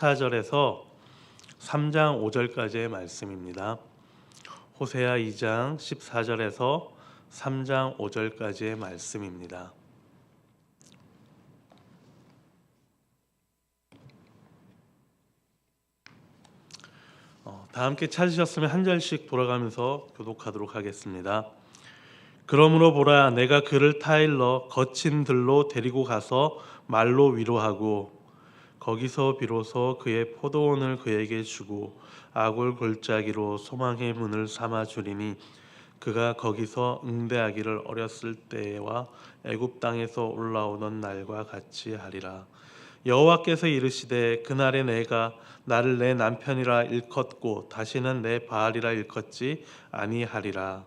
4절에서 3장 5절까지의 말씀입니다. 호세아 2장 14절에서 3장 5절까지의 말씀입니다. 다 함께 찾으셨으면 한 절씩 돌아가면서 교독하도록 하겠습니다. 그러므로 보라, 내가 그를 타일러 거친 들로 데리고 가서 말로 위로하고 거기서 비로소 그의 포도원을 그에게 주고 아굴 골짜기로 소망의 문을 삼아 주리니 그가 거기서 응대하기를 어렸을 때와 애굽 땅에서 올라오던 날과 같이 하리라. 여호와께서 이르시되 그날에 내가 나를 내 남편이라 일컫고 다시는 내 바알이라 일컫지 아니하리라.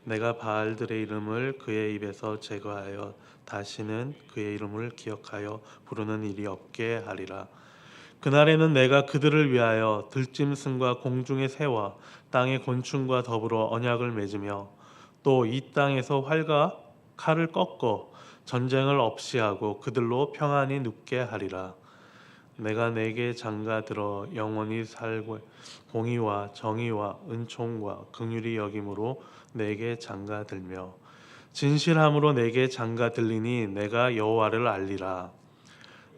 내가 바알들의 이름을 그의 입에서 제거하여 다시는 그의 이름을 기억하여 부르는 일이 없게 하리라. 그날에는 내가 그들을 위하여 들짐승과 공중의 새와 땅의 곤충과 더불어 언약을 맺으며 또 이 땅에서 활과 칼을 꺾어 전쟁을 없이 하고 그들로 평안히 눕게 하리라. 내가 내게 장가들어 영원히 살고 공의와 정의와 은총과 긍휼히 여김으로 내게 장가들며 진실함으로 내게 장가들리니 내가 여호와를 알리라.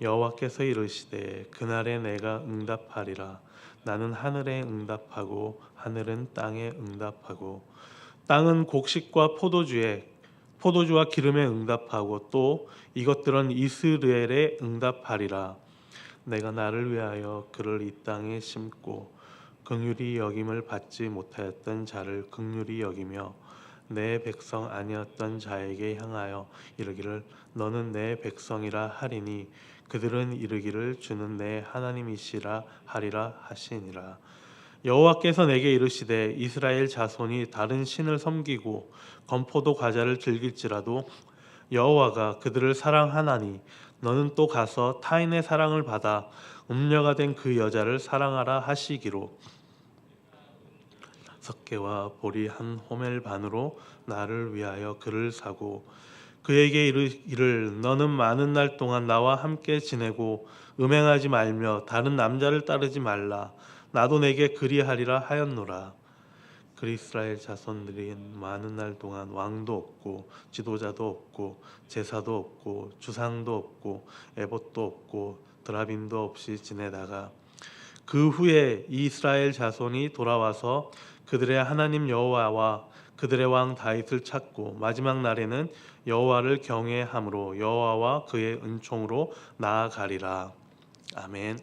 여호와께서 이르시되 그날에 내가 응답하리라. 나는 하늘에 응답하고 하늘은 땅에 응답하고 땅은 곡식과 포도주와 기름에 응답하고 또 이것들은 이스라엘에 응답하리라. 내가 나를 위하여 그를 이 땅에 심고 긍휼히 여김을 받지 못하였던 자를 긍휼히 여기며 내 백성 아니었던 자에게 향하여 이르기를 너는 내 백성이라 하리니 그들은 이르기를 주는 내 하나님이시라 하리라 하시니라. 여호와께서 내게 이르시되 이스라엘 자손이 다른 신을 섬기고 건포도 과자를 즐길지라도 여호와가 그들을 사랑하나니 너는 또 가서 타인의 사랑을 받아 음녀가 된 그 여자를 사랑하라 하시기로 6개와 보리 한 호멜 반으로 나를 위하여 그를 사고 그에게 이를 너는 많은 날 동안 나와 함께 지내고 음행하지 말며 다른 남자를 따르지 말라. 나도 내게 그리하리라 하였노라. 그 이스라엘 자손들이 많은 날 동안 왕도 없고 지도자도 없고 제사도 없고 주상도 없고 에봇도 없고 드라빔도 없이 지내다가 그 후에 이스라엘 자손이 돌아와서 그들의 하나님 여호와와 그들의 왕 다윗을 찾고 마지막 날에는 여호와를 경외함으로 여호와와 그의 은총으로 나아가리라. 아멘.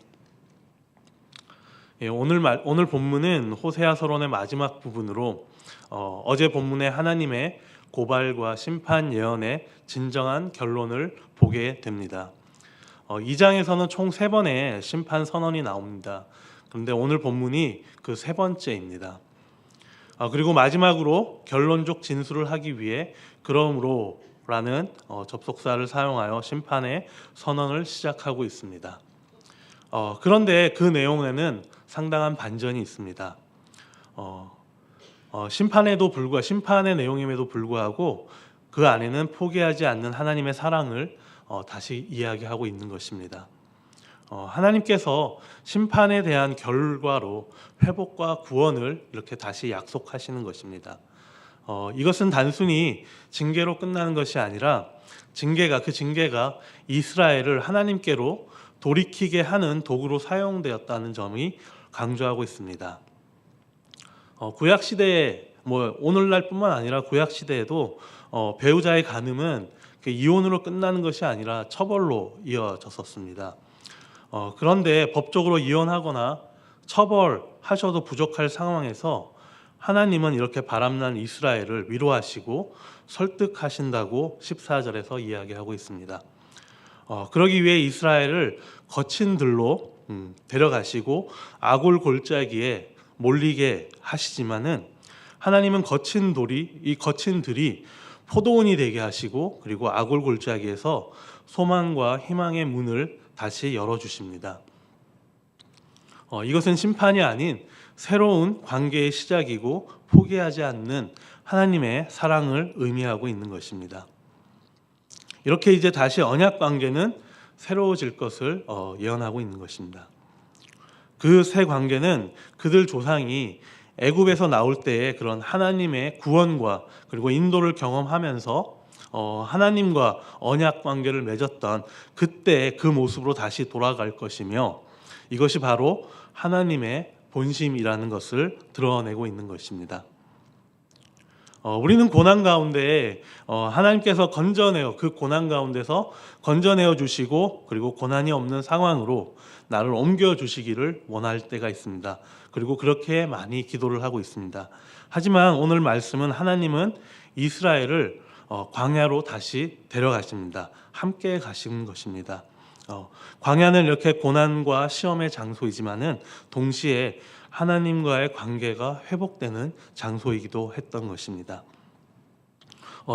오늘 본문은 호세아 서론의 마지막 부분으로 어제 본문의 하나님의 고발과 심판 예언의 진정한 결론을 보게 됩니다. 2장에서는 총 3번의 심판 선언이 나옵니다. 그런데 오늘 본문이 그 3번째입니다. 그리고 마지막으로 결론적 진술을 하기 위해 그러므로라는 접속사를 사용하여 심판의 선언을 시작하고 있습니다. 그런데 그 내용에는 상당한 반전이 있습니다. 심판의 내용임에도 불구하고 그 안에는 포기하지 않는 하나님의 사랑을 다시 이야기하고 있는 것입니다. 하나님께서 심판에 대한 결과로 회복과 구원을 이렇게 다시 약속하시는 것입니다. 이것은 단순히 징계로 끝나는 것이 아니라 그 징계가 이스라엘을 하나님께로 돌이키게 하는 도구로 사용되었다는 점이 강조하고 있습니다. 구약 시대에 오늘날뿐만 아니라 구약 시대에도 배우자의 간음은 이혼으로 끝나는 것이 아니라 처벌로 이어졌었습니다. 그런데 법적으로 이혼하거나 처벌하셔도 부족할 상황에서 하나님은 이렇게 바람난 이스라엘을 위로하시고 설득하신다고 14절에서 이야기하고 있습니다. 그러기 위해 이스라엘을 거친 들로 데려가시고 아골 골짜기에 몰리게 하시지만은 하나님은 이 거친 들이 포도원이 되게 하시고 그리고 아골 골짜기에서 소망과 희망의 문을 다시 열어주십니다. 이것은 심판이 아닌 새로운 관계의 시작이고 포기하지 않는 하나님의 사랑을 의미하고 있는 것입니다. 이렇게 이제 다시 언약 관계는 새로워질 것을 예언하고 있는 것입니다. 그 새 관계는 그들 조상이 애굽에서 나올 때의 그런 하나님의 구원과 그리고 인도를 경험하면서 하나님과 언약 관계를 맺었던 그때 그 모습으로 다시 돌아갈 것이며, 이것이 바로 하나님의 본심이라는 것을 드러내고 있는 것입니다. 우리는 고난 가운데 하나님께서 그 고난 가운데서 건져내어 주시고, 그리고 고난이 없는 상황으로 나를 옮겨 주시기를 원할 때가 있습니다. 그리고 그렇게 많이 기도를 하고 있습니다. 하지만 오늘 말씀은 하나님은 이스라엘을 광야로 다시 데려가십니다. 함께 가시는 것입니다. 광야는 이렇게 고난과 시험의 장소이지만은 동시에 하나님과의 관계가 회복되는 장소이기도 했던 것입니다.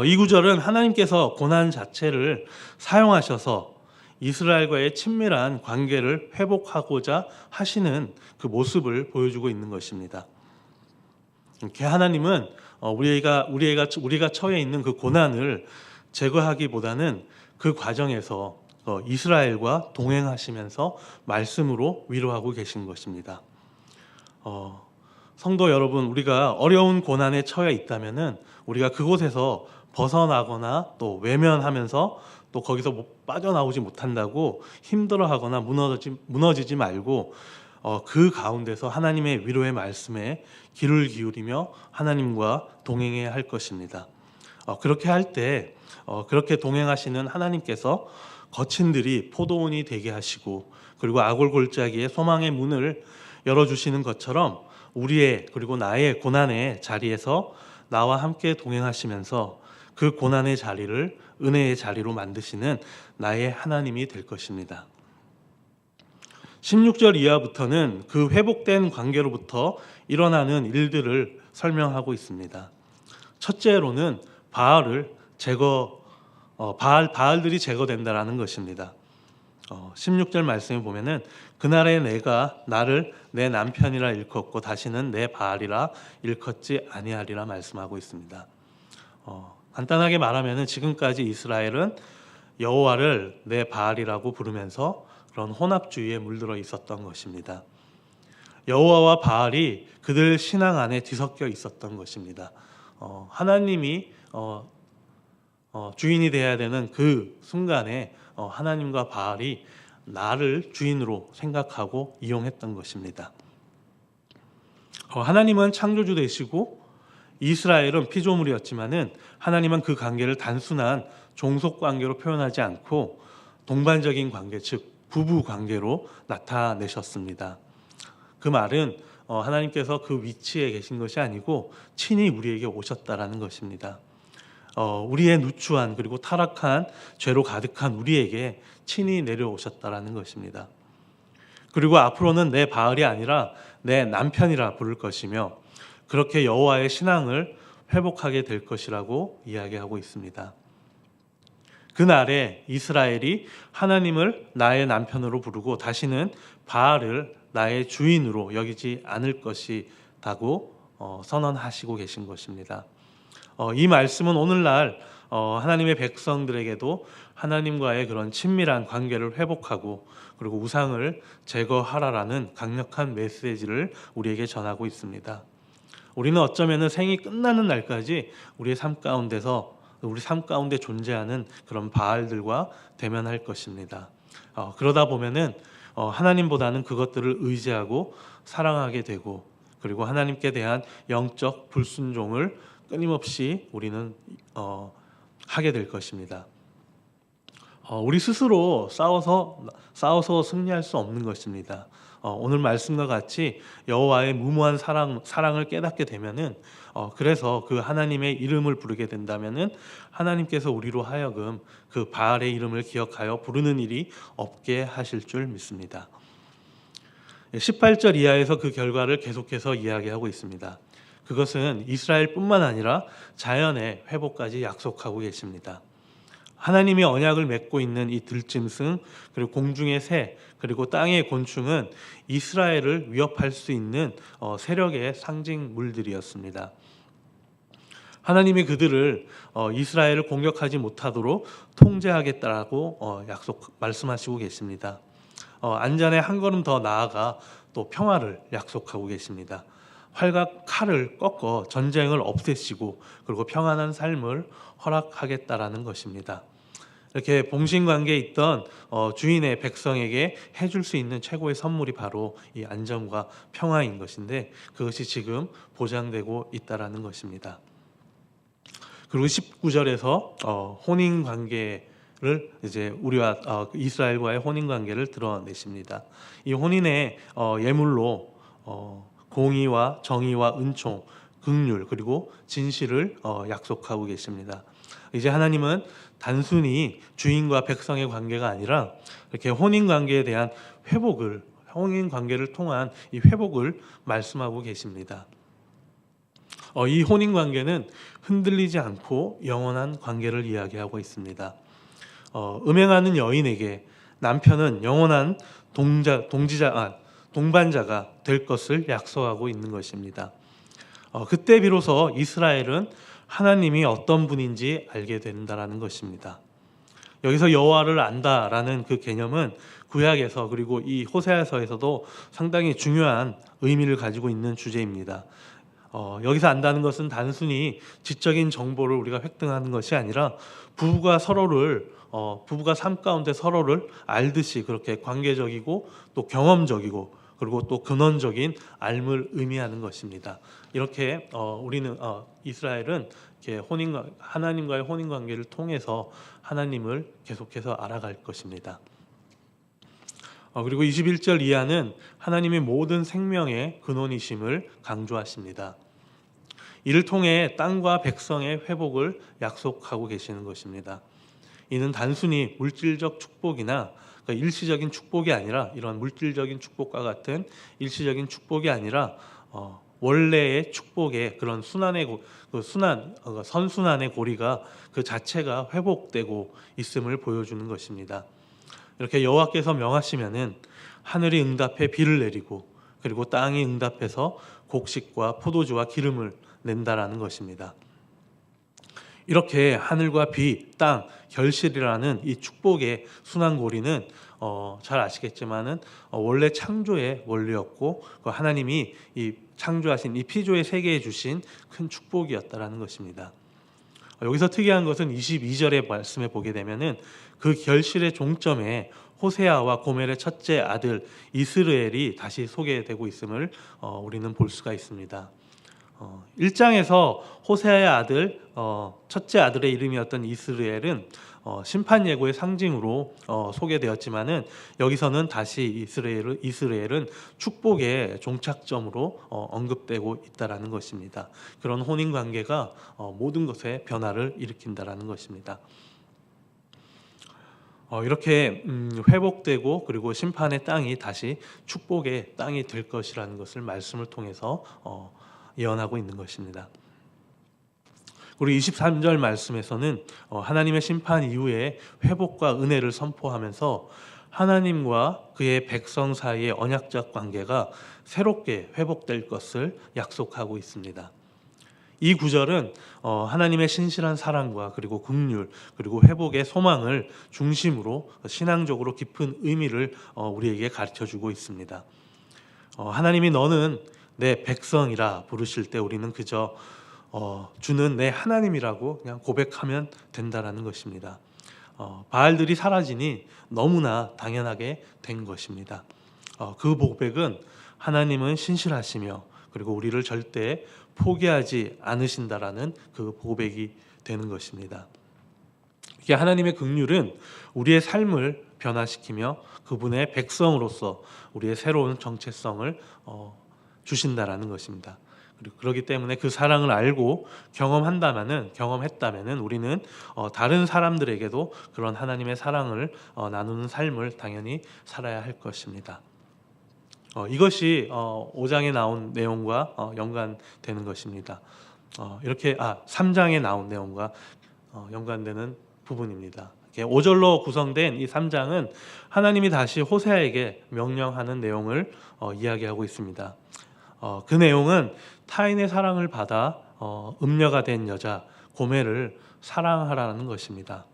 이 구절은 하나님께서 고난 자체를 사용하셔서 이스라엘과의 친밀한 관계를 회복하고자 하시는 그 모습을 보여주고 있는 것입니다. 이렇게 하나님은 우리가 처해 있는 그 고난을 제거하기보다는 그 과정에서 이스라엘과 동행하시면서 말씀으로 위로하고 계신 것입니다. 성도 여러분, 우리가 어려운 고난에 처해 있다면은 우리가 그곳에서 벗어나거나 또 외면하면서 또 거기서 빠져나오지 못한다고 힘들어하거나 무너지지 말고 그 가운데서 하나님의 위로의 말씀에 귀를 기울이며 하나님과 동행해야 할 것입니다. 그렇게 할 때 그렇게 동행하시는 하나님께서 거친 들이 포도원이 되게 하시고, 그리고 아골 골짜기에 소망의 문을 열어주시는 것처럼 우리의 그리고 나의 고난의 자리에서 나와 함께 동행하시면서 그 고난의 자리를 은혜의 자리로 만드시는 나의 하나님이 될 것입니다. 16절 이하부터는 그 회복된 관계로부터 일어나는 일들을 설명하고 있습니다. 첫째로는 바알들이 제거된다라는 것입니다. 16절 말씀에 보면은 그날에 내가 나를 내 남편이라 일컫고 다시는 내 바알이라 일컫지 아니하리라 말씀하고 있습니다. 간단하게 말하면은 지금까지 이스라엘은 여호와를 내 바알이라고 부르면서 그런 혼합주의에 물들어 있었던 것입니다. 여호와와 바알이 그들 신앙 안에 뒤섞여 있었던 것입니다. 하나님이 주인이 되어야 되는 그 순간에 하나님과 바알이 나를 주인으로 생각하고 이용했던 것입니다. 하나님은 창조주 되시고 이스라엘은 피조물이었지만은 하나님은 그 관계를 단순한 종속 관계로 표현하지 않고 동반적인 관계, 즉 부부 관계로 나타내셨습니다. 그 말은 하나님께서 그 위치에 계신 것이 아니고 친히 우리에게 오셨다라는 것입니다. 우리의 누추한 그리고 타락한 죄로 가득한 우리에게 친히 내려오셨다라는 것입니다. 그리고 앞으로는 내 바알이 아니라 내 남편이라 부를 것이며, 그렇게 여호와의 신앙을 회복하게 될 것이라고 이야기하고 있습니다. 그날에 이스라엘이 하나님을 나의 남편으로 부르고 다시는 바알을 나의 주인으로 여기지 않을 것이라고 선언하시고 계신 것입니다. 이 말씀은 오늘날 하나님의 백성들에게도 하나님과의 그런 친밀한 관계를 회복하고 그리고 우상을 제거하라라는 강력한 메시지를 우리에게 전하고 있습니다. 우리는 어쩌면 생이 끝나는 날까지 우리 삶 가운데 존재하는 그런 바알들과 대면할 것입니다. 그러다 보면은 하나님보다는 그것들을 의지하고 사랑하게 되고, 그리고 하나님께 대한 영적 불순종을 끊임없이 우리는 하게 될 것입니다. 우리 스스로 싸워서 승리할 수 없는 것입니다. 오늘 말씀과 같이 여호와의 무모한 사랑을 깨닫게 되면은 그래서 그 하나님의 이름을 부르게 된다면은 하나님께서 우리로 하여금 그 바알의 이름을 기억하여 부르는 일이 없게 하실 줄 믿습니다. 18절 이하에서 그 결과를 계속해서 이야기하고 있습니다. 그것은 이스라엘뿐만 아니라 자연의 회복까지 약속하고 계십니다. 하나님이 언약을 맺고 있는 이 들짐승, 그리고 공중의 새, 그리고 땅의 곤충은 이스라엘을 위협할 수 있는 세력의 상징물들이었습니다. 하나님이 그들을 이스라엘을 공격하지 못하도록 통제하겠다라고 말씀하시고 계십니다. 안전에 한 걸음 더 나아가 또 평화를 약속하고 계십니다. 활과 칼을 꺾어 전쟁을 없애시고 그리고 평안한 삶을 허락하겠다라는 것입니다. 이렇게 봉신 관계에 있던 주인의 백성에게 해줄 수 있는 최고의 선물이 바로 이 안전과 평화인 것인데 그것이 지금 보장되고 있다라는 것입니다. 그리고 19절에서 혼인 관계를 이제 우리와 이스라엘과의 혼인 관계를 드러내십니다. 이 혼인의 예물로 공의와 정의와 은총, 긍휼 그리고 진실을 약속하고 계십니다. 이제 하나님은 단순히 주인과 백성의 관계가 아니라 이렇게 혼인 관계에 대한 회복을, 혼인 관계를 통한 이 회복을 말씀하고 계십니다. 이 혼인 관계는 흔들리지 않고 영원한 관계를 이야기하고 있습니다. 음행하는 여인에게 남편은 영원한 동반자가 될 것을 약속하고 있는 것입니다. 그때 비로소 이스라엘은 하나님이 어떤 분인지 알게 된다라는 것입니다. 여기서 여호와를 안다라는 그 개념은 구약에서 그리고 이 호세아서에서도 상당히 중요한 의미를 가지고 있는 주제입니다. 여기서 안다는 것은 단순히 지적인 정보를 우리가 획득하는 것이 아니라 부부가 삶 가운데 서로를 알듯이 그렇게 관계적이고 또 경험적이고 그리고 또 근원적인 알을 의미하는 것입니다. 이렇게 우리는 이스라엘은 이렇게 하나님과의 혼인 관계를 통해서 하나님을 계속해서 알아갈 것입니다. 그리고 21절 이하는 하나님의 모든 생명의 근원이심을 강조하십니다. 이를 통해 땅과 백성의 회복을 약속하고 계시는 것입니다. 이는 단순히 물질적 축복이나 일시적인 축복이 아니라 이런 물질적인 축복과 같은 일시적인 축복이 아니라 원래의 축복의 그런 선순환의 고리가 그 자체가 회복되고 있음을 보여주는 것입니다. 이렇게 여호와께서 명하시면은 하늘이 응답해 비를 내리고 그리고 땅이 응답해서 곡식과 포도주와 기름을 낸다라는 것입니다. 이렇게 하늘과 비, 땅, 결실이라는 이 축복의 순환고리는 잘 아시겠지만은 원래 창조의 원리였고 하나님이 이 창조하신 이 피조의 세계에 주신 큰 축복이었다라는 것입니다. 여기서 특이한 것은 22절의 말씀에 보게 되면은 그 결실의 종점에 호세아와 고멜의 첫째 아들 이스르엘이 다시 소개되고 있음을 우리는 볼 수가 있습니다. 1장에서 호세아의 아들 첫째 아들의 이름이었던 이스르엘은 심판 예고의 상징으로 소개되었지만은 여기서는 다시 이스라엘은 축복의 종착점으로 언급되고 있다라는 것입니다. 그런 혼인 관계가 모든 것에 변화를 일으킨다라는 것입니다. 이렇게 회복되고 그리고 심판의 땅이 다시 축복의 땅이 될 것이라는 것을 말씀을 통해서 예언하고 있는 것입니다. 우리 23절 말씀에서는 하나님의 심판 이후에 회복과 은혜를 선포하면서 하나님과 그의 백성 사이의 언약적 관계가 새롭게 회복될 것을 약속하고 있습니다. 이 구절은 하나님의 신실한 사랑과 그리고 긍휼 그리고 회복의 소망을 중심으로 신앙적으로 깊은 의미를 우리에게 가르쳐주고 있습니다. 하나님이 너는 내 백성이라 부르실 때 우리는 그저 주는 내 하나님이라고 그냥 고백하면 된다라는 것입니다. 바알들이 사라지니 너무나 당연하게 된 것입니다. 그 고백은 하나님은 신실하시며 그리고 우리를 절대 포기하지 않으신다라는 그 고백이 되는 것입니다. 이게 하나님의 긍휼은 우리의 삶을 변화시키며 그분의 백성으로서 우리의 새로운 정체성을 주신다라는 것입니다. 그리고 그렇기 때문에 그 사랑을 알고 경험했다면은 우리는 다른 사람들에게도 그런 하나님의 사랑을 나누는 삶을 당연히 살아야 할 것입니다. 이것이 5장에 나온 내용과 연관되는 것입니다. 이렇게 3장에 나온 내용과 연관되는 부분입니다. 5절로 구성된 이 3장은 하나님이 다시 호세아에게 명령하는 내용을 이야기하고 있습니다. 그 내용은 타인의 사랑을 받아 음녀가 된 여자 고멜을 사랑하라는 것입니다.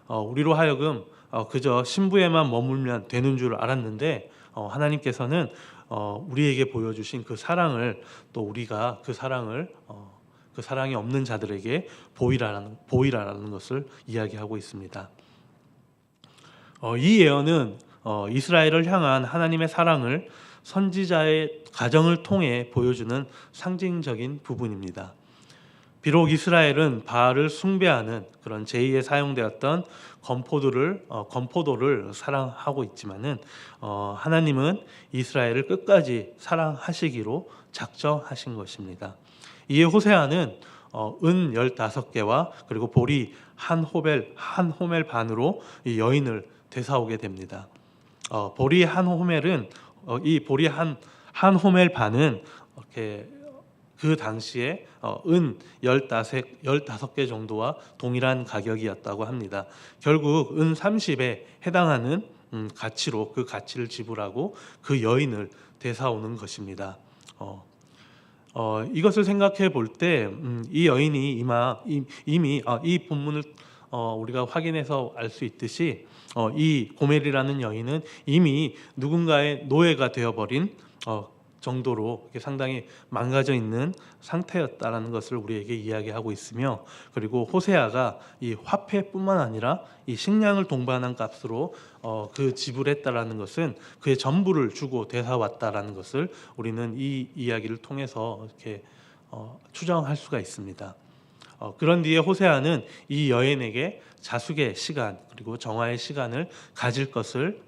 우리로 하여금 그저 신부에만 머물면 되는 줄 알았는데 하나님께서는 우리에게 보여주신 그 사랑을 또 우리가 그 사랑이 없는 자들에게 보이라는 것을 이야기하고 있습니다. 이 예언은 이스라엘을 향한 하나님의 사랑을 선지자의 가정을 통해 보여주는 상징적인 부분입니다. 비록 이스라엘은 바알을 숭배하는 그런 제의에 사용되었던 건포도를 사랑하고 있지만은 하나님은 이스라엘을 끝까지 사랑하시기로 작정하신 것입니다. 이에 호세아는 은 15개와 그리고 보리 한 호멜 반으로 이 여인을 되사오게 됩니다. 보리 한 호멜은 이 보리 한 호멜 반은 이렇게 그 당시에 은 15개 정도와 동일한 가격이었다고 합니다. 결국 은 30에 해당하는 가치로 그 가치를 지불하고 그 여인을 되사오는 것입니다. 이것을 생각해 볼 때 이 여인이 이미 이 본문을 우리가 확인해서 알 수 있듯이 이 고멜이라는 여인은 이미 누군가의 노예가 되어버린 정도로 상당히 망가져 있는 상태였다라는 것을 우리에게 이야기하고 있으며, 그리고 호세아가 이 화폐뿐만 아니라 이 식량을 동반한 값으로 그 지불했다라는 것은 그의 전부를 주고 되사왔다라는 것을 우리는 이 이야기를 통해서 이렇게 추정할 수가 있습니다. 그런 뒤에 호세아는 이 여인에게 자숙의 시간 그리고 정화의 시간을 가질 것을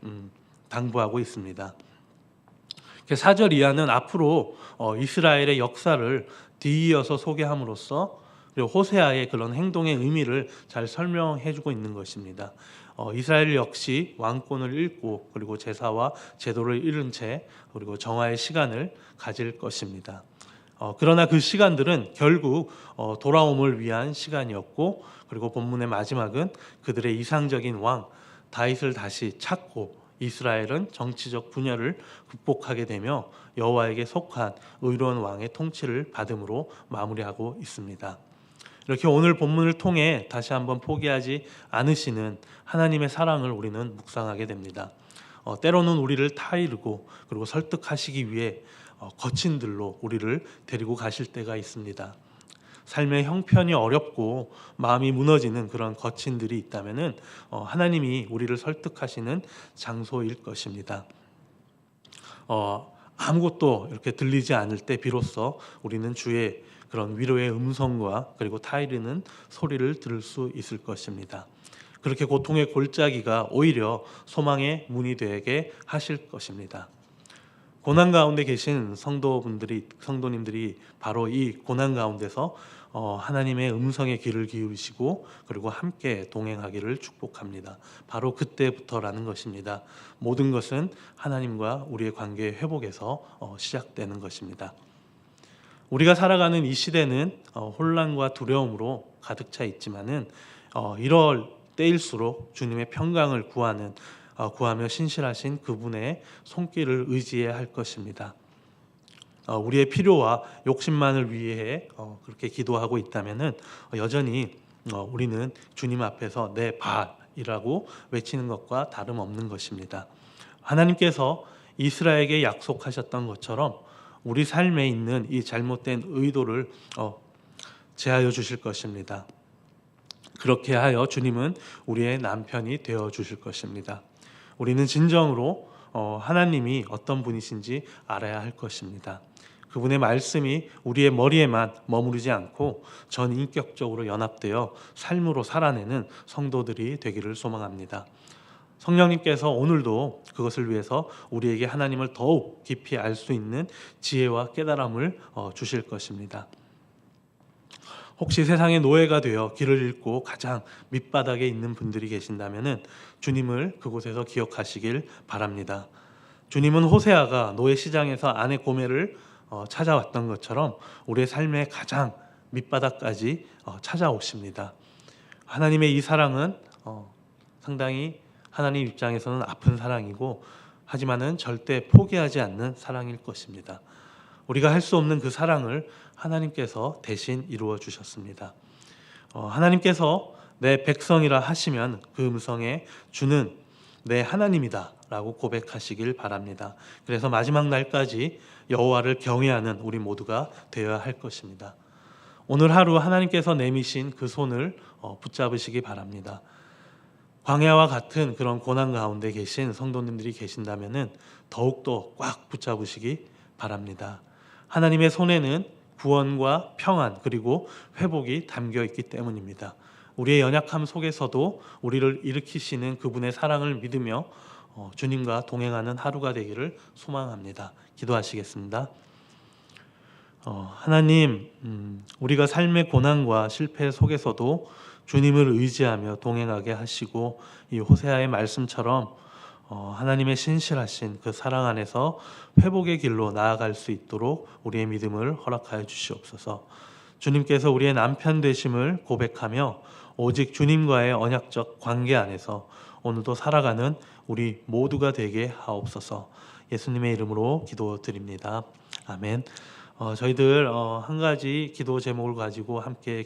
당부하고 있습니다. 4절 이하는 앞으로 이스라엘의 역사를 뒤이어서 소개함으로써 그리고 호세아의 그런 행동의 의미를 잘 설명해주고 있는 것입니다. 이스라엘 역시 왕권을 잃고 그리고 제사와 제도를 잃은 채 그리고 정화의 시간을 가질 것입니다. 그러나 그 시간들은 결국 돌아옴을 위한 시간이었고, 그리고 본문의 마지막은 그들의 이상적인 왕 다윗을 다시 찾고 이스라엘은 정치적 분열을 극복하게 되며 여호와에게 속한 의로운 왕의 통치를 받음으로 마무리하고 있습니다. 이렇게 오늘 본문을 통해 다시 한번 포기하지 않으시는 하나님의 사랑을 우리는 묵상하게 됩니다. 때로는 우리를 타이르고 그리고 설득하시기 위해 거친 들로 우리를 데리고 가실 때가 있습니다. 삶의 형편이 어렵고 마음이 무너지는 그런 거친들이 있다면은 하나님이 우리를 설득하시는 장소일 것입니다. 아무것도 이렇게 들리지 않을 때 비로소 우리는 주의 그런 위로의 음성과 그리고 타이르는 소리를 들을 수 있을 것입니다. 그렇게 고통의 골짜기가 오히려 소망의 문이 되게 하실 것입니다. 고난 가운데 계신 성도님들이 바로 이 고난 가운데서 하나님의 음성에 귀를 기울이시고 그리고 함께 동행하기를 축복합니다. 바로 그때부터라는 것입니다. 모든 것은 하나님과 우리의 관계의 회복에서 시작되는 것입니다. 우리가 살아가는 이 시대는 혼란과 두려움으로 가득 차 있지만은 이럴 때일수록 주님의 평강을 구하며 신실하신 그분의 손길을 의지해야 할 것입니다. 우리의 필요와 욕심만을 위해 그렇게 기도하고 있다면은 여전히 우리는 주님 앞에서 내 발이라고 외치는 것과 다름없는 것입니다. 하나님께서 이스라엘에게 약속하셨던 것처럼 우리 삶에 있는 이 잘못된 의도를 제하여 주실 것입니다. 그렇게 하여 주님은 우리의 남편이 되어 주실 것입니다. 우리는 진정으로 하나님이 어떤 분이신지 알아야 할 것입니다. 그분의 말씀이 우리의 머리에만 머무르지 않고 전인격적으로 연합되어 삶으로 살아내는 성도들이 되기를 소망합니다. 성령님께서 오늘도 그것을 위해서 우리에게 하나님을 더욱 깊이 알 수 있는 지혜와 깨달음을 주실 것입니다. 혹시 세상의 노예가 되어 길을 잃고 가장 밑바닥에 있는 분들이 계신다면 주님을 그곳에서 기억하시길 바랍니다. 주님은 호세아가 노예 시장에서 아내 고멜을 찾아왔던 것처럼 우리의 삶의 가장 밑바닥까지 찾아오십니다. 하나님의 이 사랑은 상당히 하나님 입장에서는 아픈 사랑이고, 하지만은 절대 포기하지 않는 사랑일 것입니다. 우리가 할 수 없는 그 사랑을 하나님께서 대신 이루어 주셨습니다. 하나님께서 내 백성이라 하시면 그 음성에 주는 내 하나님이다 라고 고백하시길 바랍니다. 그래서 마지막 날까지 여호와를 경외하는 우리 모두가 되어야 할 것입니다. 오늘 하루 하나님께서 내미신 그 손을 붙잡으시기 바랍니다. 광야와 같은 그런 고난 가운데 계신 성도님들이 계신다면 더욱더 꽉 붙잡으시기 바랍니다. 하나님의 손에는 구원과 평안 그리고 회복이 담겨 있기 때문입니다. 우리의 연약함 속에서도 우리를 일으키시는 그분의 사랑을 믿으며 주님과 동행하는 하루가 되기를 소망합니다. 기도하시겠습니다. 하나님, 우리가 삶의 고난과 실패 속에서도 주님을 의지하며 동행하게 하시고 이 호세아의 말씀처럼 하나님의 신실하신 그 사랑 안에서 회복의 길로 나아갈 수 있도록 우리의 믿음을 허락하여 주시옵소서. 주님께서 우리의 남편 되심을 고백하며 오직 주님과의 언약적 관계 안에서 오늘도 살아가는 우리 모두가 되게 하옵소서. 예수님의 이름으로 기도드립니다. 아멘. 저희들 한 가지 기도 제목을 가지고 함께